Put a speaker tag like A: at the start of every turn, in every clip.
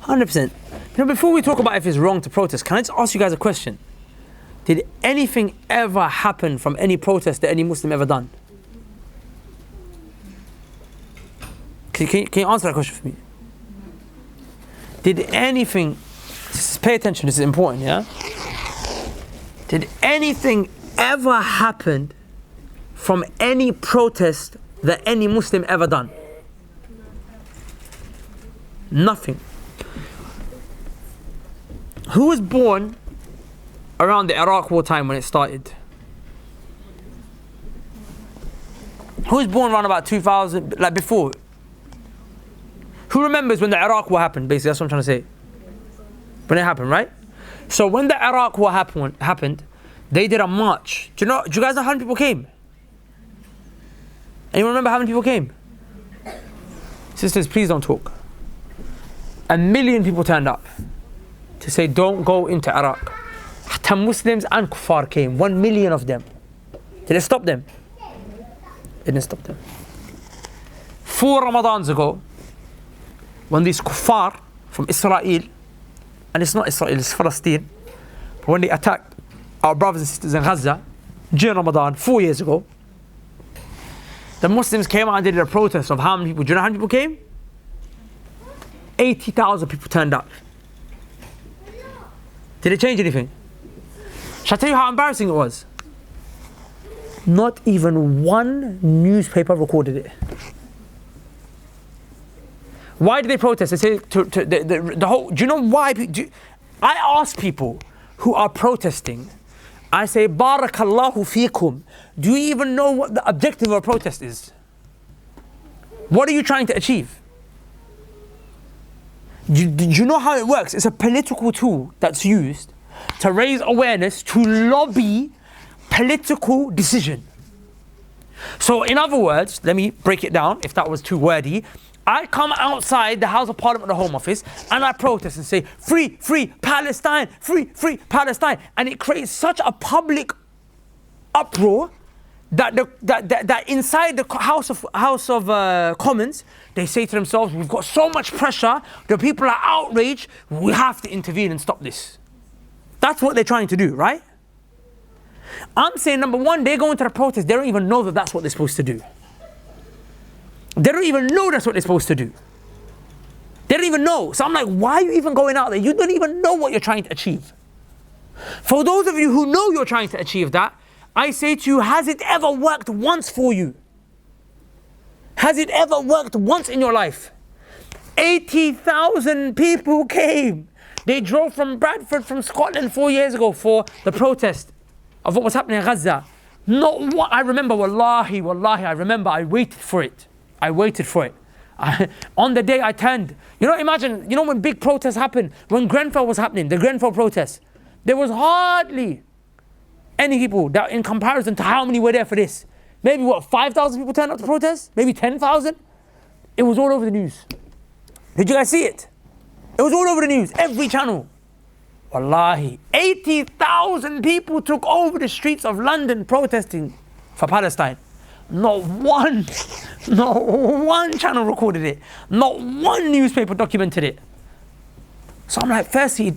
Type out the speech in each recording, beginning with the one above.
A: 100%. Before we talk about if it's wrong to protest, can I just ask you guys a question? Did anything ever happen from any protest that any Muslim ever done? Can you answer that question for me? Did anything, just pay attention, this is important, yeah? Did anything ever happen from any protest that any Muslim ever done? Nothing. Who was born around the Iraq war time when it started? Who was born around about 2000, like before? Who remembers when the Iraq war happened? Basically, that's what I'm trying to say. When it happened, right? So when the Iraq war happened, they did a march. Do you guys know how many people came? Anyone remember how many people came? Sisters, please don't talk. 1 million people turned up to say don't go into Iraq. Hatta Muslims and Kuffar came, 1 million of them. Did it stop them? It didn't stop them. 4 Ramadans ago, when these Kuffar from Israel, and it's not Israel, it's Palestine, but when they attacked our brothers and sisters in Gaza during Ramadan 4 years ago, the Muslims came out and did a protest of how many people? Do you know how many people came? 80,000 people turned up. Did it change anything? Shall I tell you how embarrassing it was? Not even one newspaper recorded it. Why did they protest? They say the whole. Do you know why? I ask people who are protesting, I say, Barakallahu feekum. Do you even know what the objective of a protest is? What are you trying to achieve? Do you know how it works? It's a political tool that's used to raise awareness, to lobby political decision. So in other words, let me break it down if that was too wordy. I come outside the House of Parliament, the Home Office, and I protest and say, free, free Palestine, free, free Palestine. And it creates such a public uproar that inside the House of Commons, they say to themselves, we've got so much pressure, the people are outraged, we have to intervene and stop this. That's what they're trying to do, right? I'm saying, number one, they're going to the protest, they don't even know that that's what they're supposed to do. They don't even know that's what they're supposed to do. They don't even know. So I'm like, why are you even going out there? You don't even know what you're trying to achieve. For those of you who know you're trying to achieve that, I say to you, has it ever worked once for you? Has it ever worked once in your life? 80,000 people came. They drove from Bradford, from Scotland 4 years ago for the protest of what was happening in Gaza. Not what I remember, wallahi, I remember I waited for it. On the day I turned, imagine, when big protests happened, when Grenfell was happening, the Grenfell protests, there was hardly any people that, in comparison to how many were there for this. Maybe 5,000 people turned up to protest? Maybe 10,000? It was all over the news. Did you guys see it? It was all over the news, every channel. Wallahi, 80,000 people took over the streets of London protesting for Palestine. Not one channel recorded it. Not one newspaper documented it. So I'm like, firstly,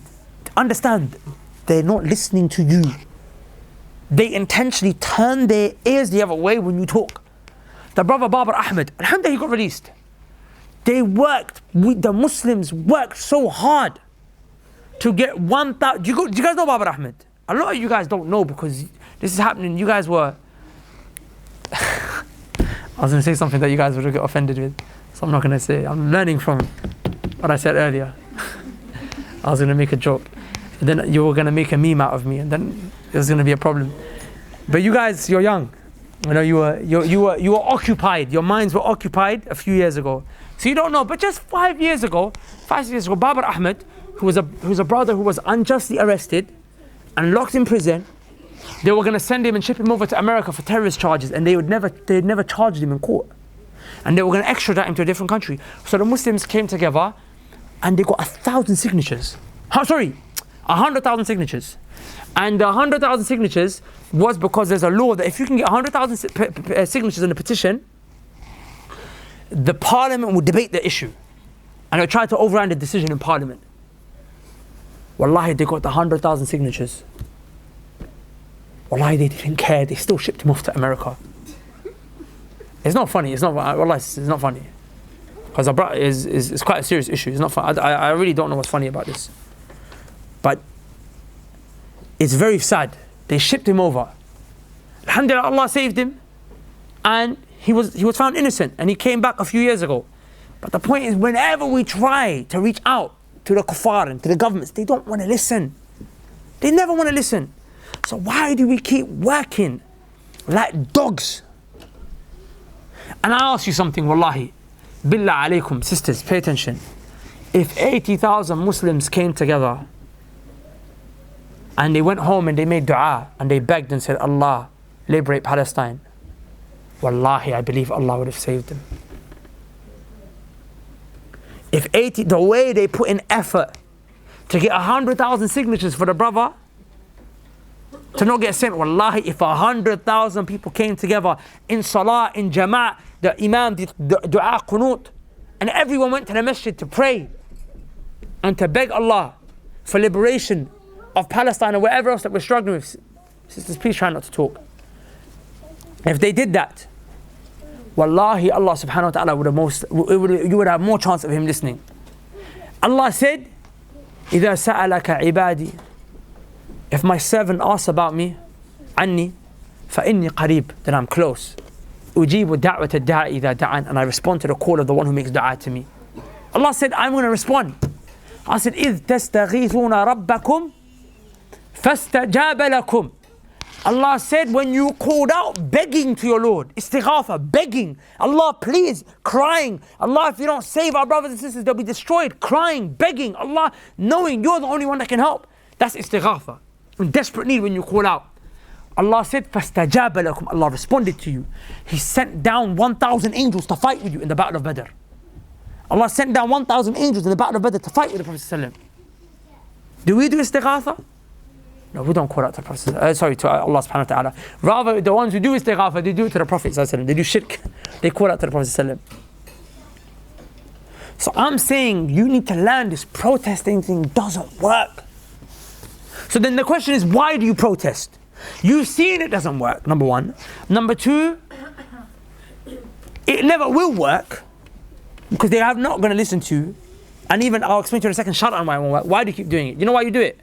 A: understand, they're not listening to you. They intentionally turn their ears the other way when you talk. The brother Babar Ahmed, alhamdulillah, he got released. The Muslims worked so hard to get 1,000. Do you guys know Babar Ahmed? A lot of you guys don't know because this is happening. You guys were... I was going to say something that you guys would get offended with. So I'm not going to say. I'm learning from what I said earlier. I was going to make a joke. And then you were going to make a meme out of me. And then there's going to be a problem. But you guys, you're young. You were occupied. Your minds were occupied a few years ago. So you don't know. But just 5 years ago, Babar Ahmed, who was a brother who was unjustly arrested and locked in prison, they were going to send him and ship him over to America for terrorist charges, and they'd never charged him in court. And they were going to extradite him to a different country. So the Muslims came together and they got 1,000 signatures. 100,000 signatures. And the 100,000 signatures was because there's a law that if you can get 100,000 signatures in a petition, the parliament will debate the issue. and they tried to override the decision in Parliament. Wallahi, they got the 100,000 signatures. Wallahi, they didn't care. They still shipped him off to America. It's not funny. It's not. Wallahi, it's not funny. Because it's quite a serious issue. It's not fun. I really don't know what's funny about this. But it's very sad. They shipped him over. Alhamdulillah, Allah saved him. And he was found innocent. And he came back a few years ago. But the point is, whenever we try to reach out to the kuffar and to the governments, they don't want to listen. They never want to listen. So why do we keep working like dogs? And I ask you something, wallahi. Billah alaykum, sisters, pay attention. If 80,000 Muslims came together and they went home and they made dua and they begged and said, Allah, liberate Palestine, wallahi, I believe Allah would have saved them. If the way they put in effort to get 100,000 signatures for the brother to not get sent, wallahi, if 100,000 people came together in salah, in jama'ah, the imam did dua qunut, and everyone went to the masjid to pray and to beg Allah for liberation of Palestine or wherever else that we're struggling with. Sisters, please try not to talk. If they did that, wallahi, Allah subhanahu wa ta'ala you would have more chance of him listening. Allah said, إِذَا سَأَلَكَ عِبَادِي, if my servant asks about me, عَنِّي فَإِنِّي قَرِيب, then I'm close. أُجِيبُ دَعْوَةَ الدَّاعِ إِذَا دَعَانِ, and I respond to the call of the one who makes dua to me. Allah said, I'm going to respond. I said, إِذْ تَسْتَغِيثُونَ رَبَّكُمْ فَاسْتَجَابَ لَكُمْ. Allah said, when you called out begging to your Lord, istighatha, begging, Allah please, crying, Allah if you don't save our brothers and sisters they'll be destroyed, crying, begging, Allah knowing you're the only one that can help. That's istighatha, in desperate need when you call out. Allah said, فَاسْتَجَابَ لَكُمْ, Allah responded to you. He sent down 1,000 angels to fight with you in the battle of Badr. Allah sent down 1,000 angels in the battle of Badr to fight with the Prophet ﷺ. Do we do istighatha? No, we don't call out to the Prophet, to Allah subhanahu wa ta'ala. Rather, the ones who do istighatha, they do it to the Prophet ﷺ. They do shirk. They call out to the Prophet ﷺ. So I'm saying you need to learn this protesting thing doesn't work. So then the question is, why do you protest? You've seen it doesn't work, number one. Number two, it never will work because they are not going to listen to you. And even, I'll explain to you in a second, shut on why it won't work. Why do you keep doing it? You know why you do it?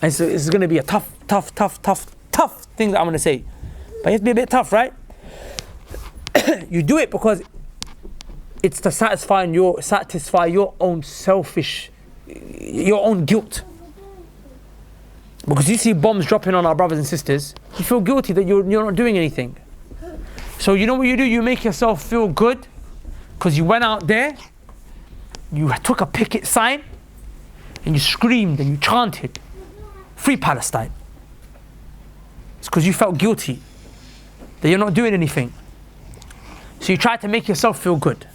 A: And so it's going to be a tough thing that I'm going to say. But you have to be a bit tough, right? You do it because it's to satisfy your own selfish, your own guilt. Because you see bombs dropping on our brothers and sisters, you feel guilty that you're not doing anything. So you know what you do? You make yourself feel good because you went out there, you took a picket sign, and you screamed and you chanted, "Free Palestine." It's because you felt guilty that you're not doing anything. So you tried to make yourself feel good.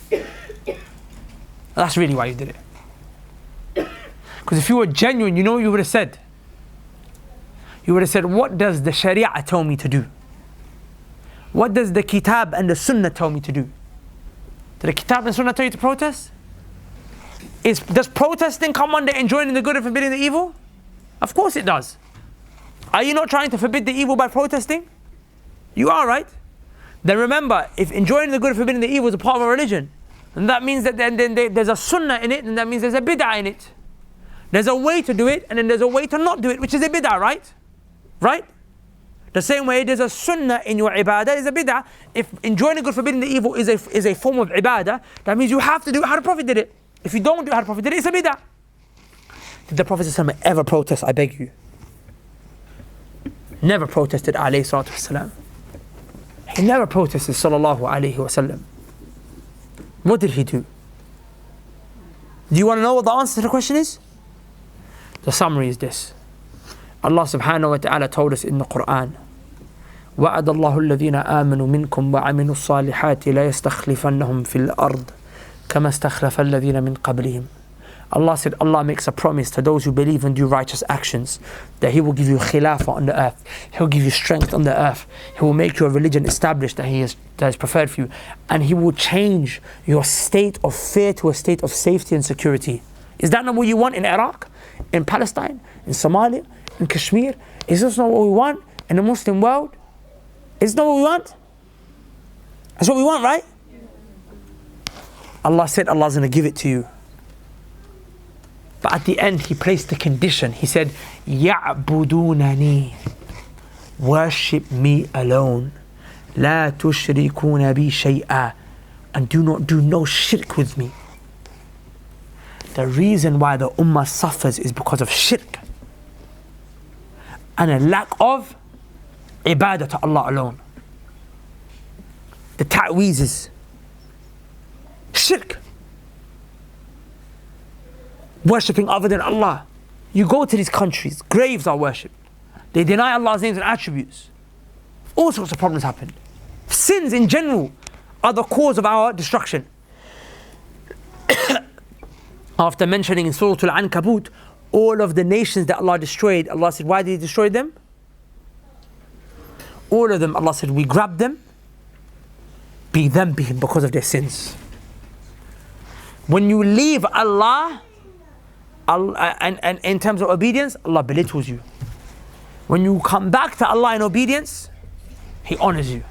A: That's really why you did it. Because if you were genuine, you know what you would have said? You would have said, what does the Sharia tell me to do? What does the Kitab and the Sunnah tell me to do? Did the Kitab and Sunnah tell you to protest? Does protesting come under enjoining the good and forbidding the evil? Of course it does. Are you not trying to forbid the evil by protesting? You are, right? Then remember, if enjoining the good and forbidding the evil is a part of our religion, then that means that then there's a Sunnah in it, and that means there's a bid'ah in it. There's a way to do it, and then there's a way to not do it, which is a bid'ah, right? Right? The same way there's a sunnah in your ibadah is a bid'ah. If enjoining good, forbidding the evil is a form of ibadah, that means you have to do it how the Prophet did it. If you don't do it how the Prophet did it, it's a bid'ah. Did the Prophet ﷺ ever protest? I beg you. Never protested, alayhi salatu wasalam. He never protested, sallallahu alayhi wasallam. What did he do? Do you want to know what the answer to the question is? The summary is this. Allah subhanahu wa ta'ala told us in the Quran, وَعَدَ اللَّهُ الَّذِينَ آمَنُوا مِنْكُمْ وَعَمِلُوا الصَّالِحَاتِ لَيَسْتَخْلِفَنَّهُمْ فِي الْأَرْضِ كَمَا اسْتَخْلَفَ الَّذِينَ مِنْ قَبْلِهِمْ. Allah said, Allah makes a promise to those who believe and do righteous actions that He will give you khilafah on the earth. He will give you strength on the earth. He will make your religion established that He has prepared for you. And He will change your state of fear to a state of safety and security. Is that not what you want in Iraq, in Palestine, in Somalia, in Kashmir? Is this not what we want in the Muslim world? Is that what we want? That's what we want, right? Allah said Allah's going to give it to you. But at the end, He placed the condition. He said, يَعْبُدُونَنِي, worship me alone. لَا تُشْرِكُونَ بِي شَيْئًا, and do not do no shirk with me. The reason why the ummah suffers is because of shirk and a lack of ibadah to Allah alone. The ta'weezes, shirk, worshipping other than Allah. You go to these countries, graves are worshipped. They deny Allah's names and attributes. All sorts of problems happen. Sins in general are the cause of our destruction. After mentioning in Surah Al-Ankabut all of the nations that Allah destroyed, Allah said, why did He destroy them? All of them, Allah said, we grabbed them, because of their sins. When you leave Allah, and in terms of obedience, Allah belittles you. When you come back to Allah in obedience, He honors you.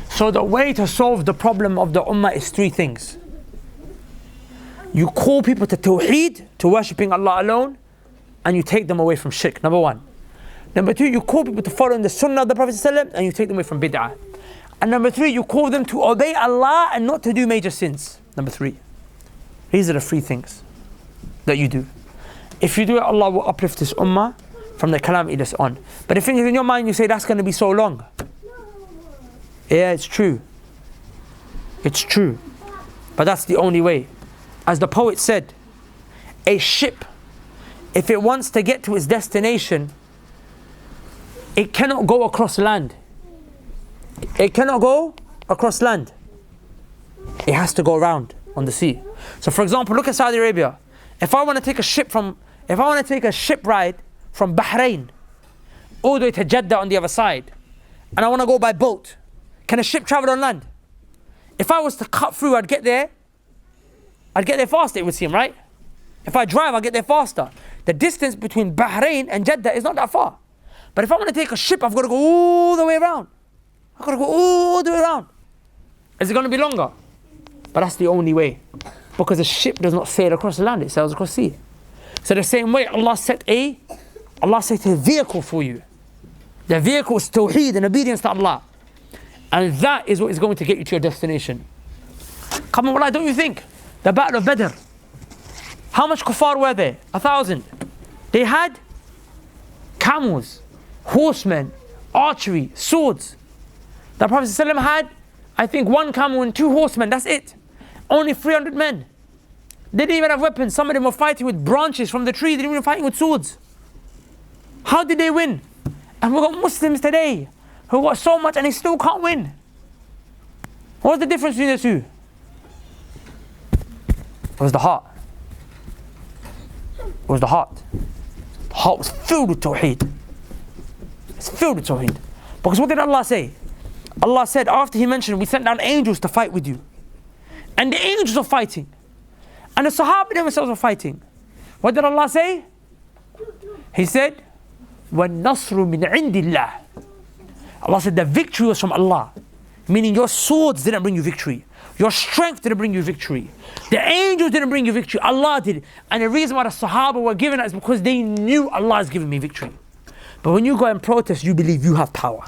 A: So the way to solve the problem of the ummah is three things. You call people to tawheed, to worshipping Allah alone, and you take them away from shirk, number one. Number two, you call people to follow in the sunnah of the Prophet ﷺ, and you take them away from bid'ah. And number three, you call them to obey Allah and not to do major sins. Number three. These are the three things that you do. If you do it, Allah will uplift this ummah from the calamity that's on. But if in your mind you say that's going to be so long. Yeah, it's true. It's true. But that's the only way. As the poet said, a ship, if it wants to get to its destination, it cannot go across land. It cannot go across land. It has to go around on the sea. So for example, look at Saudi Arabia. If I want to take a ship ride from Bahrain all the way to Jeddah on the other side, and I want to go by boat, can a ship travel on land? If I was to cut through, I'd get there faster, it would seem, right? If I drive, I'll get there faster. The distance between Bahrain and Jeddah is not that far. But if I want to take a ship, I've got to go all the way around. I've got to go all the way around. Is it going to be longer? But that's the only way. Because a ship does not sail across the land, it sails across the sea. So the same way, Allah set a vehicle for you. The vehicle is tawheed and obedience to Allah. And that is what is going to get you to your destination. Come on, wallah, don't you think? The Battle of Badr. How much kuffar were there? 1,000. They had camels, horsemen, archery, swords. The Prophet ﷺ had, I think, 1 camel and 2 horsemen, that's it. Only 300 men. They didn't even have weapons. Some of them were fighting with branches from the tree. They didn't even fighting with swords. How did they win? And we've got Muslims today who got so much and they still can't win. What's the difference between the two? It was the heart. It was the heart. The heart was filled with tawheed. It's filled with tawheed. Because what did Allah say? Allah said, after He mentioned, we sent down angels to fight with you. And the angels are fighting. And the Sahaba themselves are fighting. What did Allah say? He said, وَالنَّصْرُ مِنْ عِنْدِ اللَّهِ. Allah said, the victory was from Allah. Meaning your swords didn't bring you victory. Your strength didn't bring you victory. The angels didn't bring you victory. Allah did. And the reason why the Sahaba were given that is because they knew Allah is giving me victory. But when you go and protest, you believe you have power.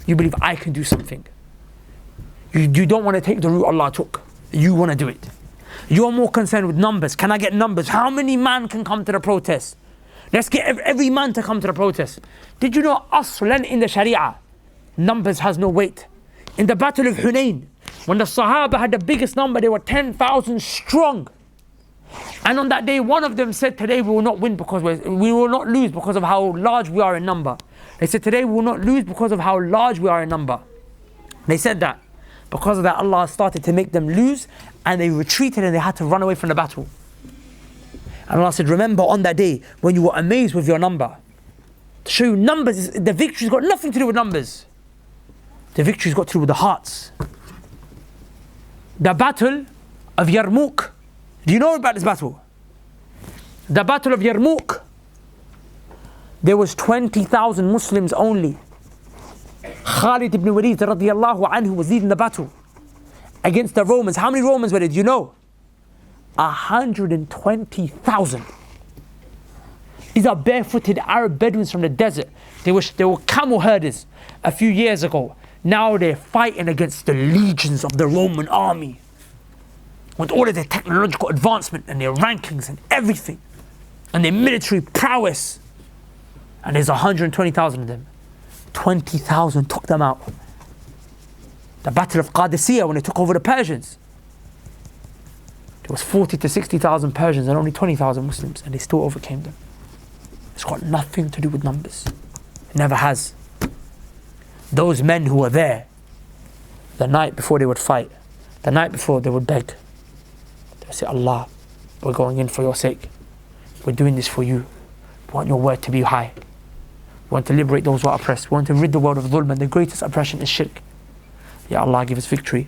A: You believe I can do something. You don't want to take the route Allah took. You want to do it. You're more concerned with numbers. Can I get numbers? How many man can come to the protest? Let's get every man to come to the protest. Did you know aslan in the Sharia, numbers has no weight. In the Battle of Hunayn, when the Sahaba had the biggest number, they were 10,000 strong. And on that day, one of them said, today we will not win because we will not lose because of how large we are in number. They said, today we will not lose because of how large we are in number. They said that. Because of that, Allah started to make them lose and they retreated and they had to run away from the battle. And Allah said, remember on that day when you were amazed with your number. To show you numbers, the victory's got nothing to do with numbers. The victory's got to do with the hearts. The battle of Yarmouk. Do you know about this battle? The battle of Yarmouk. There was 20,000 Muslims only. Khalid ibn Walid radiallahu anhu was leading the battle against the Romans. How many Romans were there? Do you know? 120,000. These are barefooted Arab Bedouins from the desert. They were camel herders a few years ago. Now they're fighting against the legions of the Roman army with all of their technological advancement and their rankings and everything and their military prowess. And there's 120,000 of them. 20,000 took them out. The Battle of Qadisiyah, when they took over the Persians, there was 40 to 60,000 Persians and only 20,000 Muslims, and they still overcame them. It's got nothing to do with numbers. It never has. Those men who were there the night before they would fight, the night before they would beg, they would say, Allah, we're going in for your sake. We're doing this for you. We want your word to be high. We want to liberate those who are oppressed. We want to rid the world of dhulm, and the greatest oppression is shirk. Ya Allah, give us victory.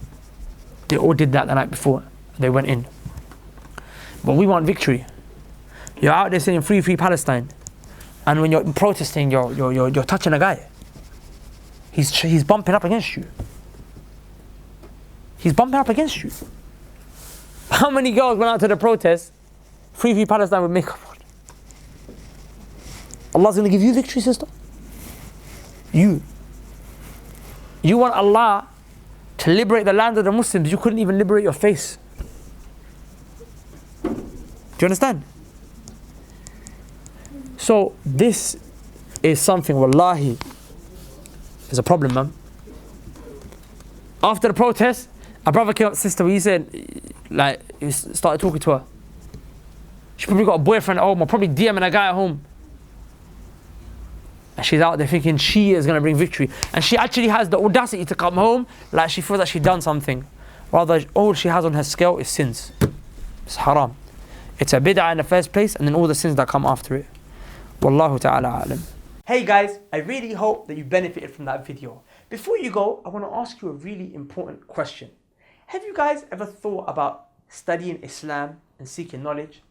A: They all did that the night before. They went in. But we want victory. You're out there saying free Palestine, and when you're protesting, you're touching a guy. He's bumping up against you. He's bumping up against you. How many girls went out to the protest? Free Palestine with makeup on. Allah's going to give you victory, sister. You want Allah to liberate the land of the Muslims. You couldn't even liberate your face. Do you understand? So this is something, wallahi, is a problem, man. After the protest, a brother came up, sister, he said, like, he started talking to her. She probably got a boyfriend at home, or probably DMing a guy at home. And she's out there thinking she is going to bring victory. And she actually has the audacity to come home like she feels like she's done something. Rather, all she has on her scale is sins. It's haram. It's a bid'ah in the first place, and then all the sins that come after it. Wallahu ta'ala alam. Hey guys, I really hope that you benefited from that video. Before you go, I want to ask you a really important question. Have you guys ever thought about studying Islam and seeking knowledge?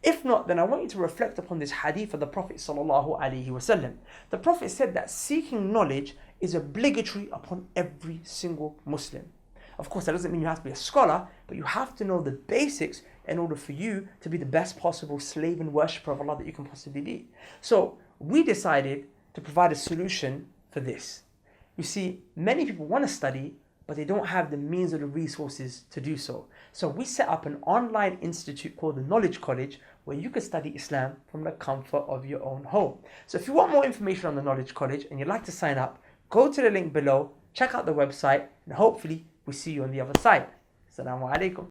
A: If not, then I want you to reflect upon this hadith of the Prophet sallallahu alaihi wasallam. The Prophet said that seeking knowledge is obligatory upon every single Muslim. Of course, that doesn't mean you have to be a scholar, but you have to know the basics in order for you to be the best possible slave and worshipper of Allah that you can possibly be. So we decided to provide a solution for this. You see, many people want to study, but they don't have the means or the resources to do so. So we set up an online institute called the Knowledge College, where you can study Islam from the comfort of your own home. So if you want more information on the Knowledge College and you'd like to sign up, go to the link below, check out the website, and hopefully we'll see you on the other side. Assalamu alaikum.